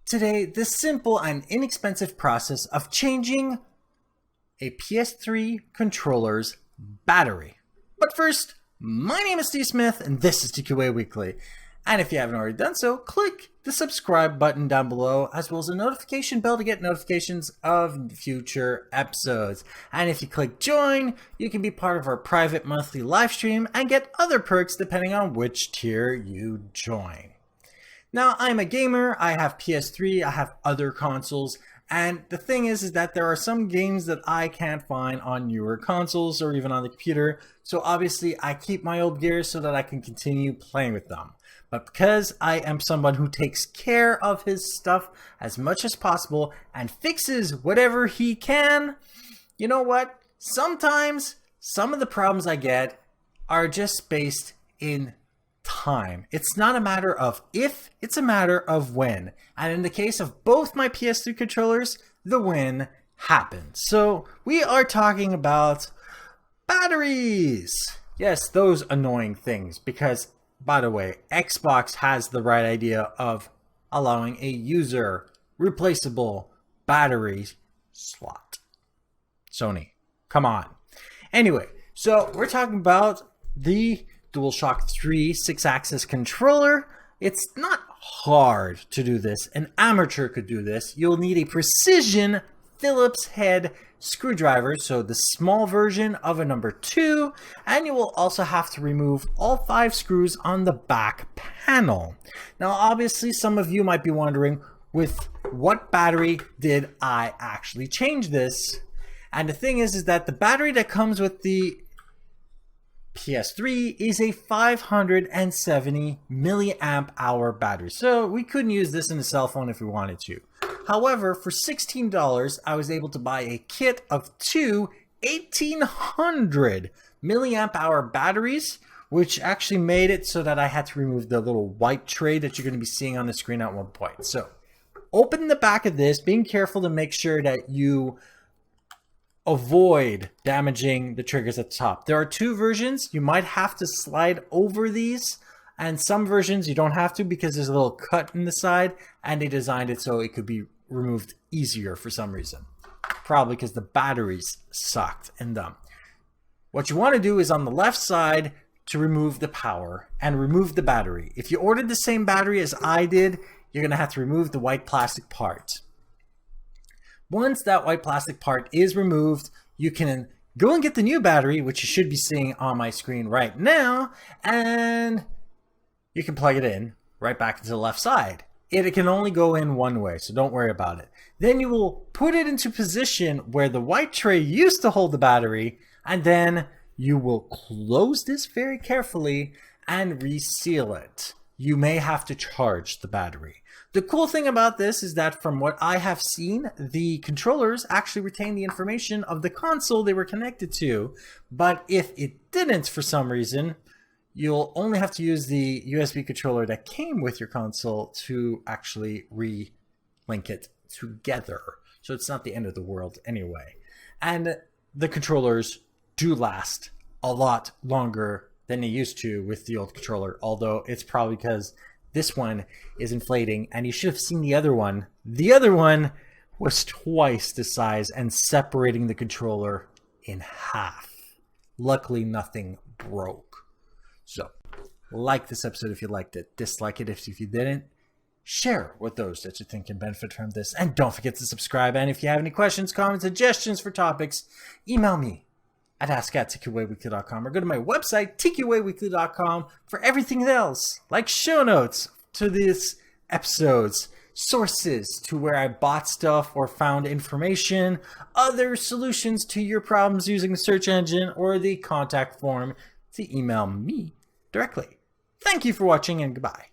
Today, the simple and inexpensive process of changing a PS3 controller's battery. But first, my name is Steve Smith and this is TQA Weekly. And if you haven't already done so, click the subscribe button down below, as well as the notification bell to get notifications of future episodes. And if you click join, you can be part of our private monthly live stream and get other perks depending on which tier you join. Now, I'm a gamer, I have PS3, I have other consoles, and the thing is that there are some games that I can't find on newer consoles or even on the computer, so obviously I keep my old gear so that I can continue playing with them. But because I am someone who takes care of his stuff as much as possible and fixes whatever he can, you know what? Sometimes some of the problems I get are just based in time. It's not a matter of if, it's a matter of when. And in the case of both my PS3 controllers, the when happened. So we are talking about batteries. Yes, those annoying things, because by the way, Xbox has the right idea of allowing a user replaceable battery slot. Sony, come on. Anyway, so we're talking about the DualShock 3 6-axis controller. It's not hard to do this. An amateur could do this. You'll need a precision Phillips head screwdriver, so the small version of a number 2, and you will also have to remove all 5 screws on the back panel. Now obviously some of you might be wondering, with what battery did I actually change this? And the thing is that the battery that comes with the PS3 is a 570 milliamp hour battery, so we couldn't use this in a cell phone if we wanted to. However, for $16, I was able to buy a kit of two 1800 milliamp hour batteries, which actually made it so that I had to remove the little white tray that you're going to be seeing on the screen at one point. So open the back of this, being careful to make sure that you avoid damaging the triggers at the top. There are 2 versions. You might have to slide over these, and some versions you don't have to because there's a little cut in the side, and they designed it so it could be removed easier for some reason. Probably because the batteries sucked and dumb. What you want to do is on the left side to remove the power and remove the battery. If you ordered the same battery as I did, you're going to have to remove the white plastic part. Once that white plastic part is removed, you can go and get the new battery, which you should be seeing on my screen right now, and you can plug it in right back into the left side. It can only go in one way, so don't worry about it. Then you will put it into position where the white tray used to hold the battery, and then you will close this very carefully and reseal it. You may have to charge the battery. The cool thing about this is that from what I have seen, the controllers actually retain the information of the console they were connected to, but if it didn't for some reason, you'll only have to use the USB controller that came with your console to actually re-link it together. So it's not the end of the world anyway. And the controllers do last a lot longer than they used to with the old controller, although it's probably because this one is inflating, and you should have seen the other one. The other one was twice the size and separating the controller in half. Luckily, nothing broke. So, like this episode if you liked it, dislike it if you didn't, share with those that you think can benefit from this, and don't forget to subscribe. And if you have any questions, comments, suggestions for topics, email me at ask@tqaweekly.com or go to my website, tqaweekly.com, for everything else, like show notes to these episodes, sources to where I bought stuff or found information, other solutions to your problems using the search engine, or the contact form to email me directly. Thank you for watching and goodbye.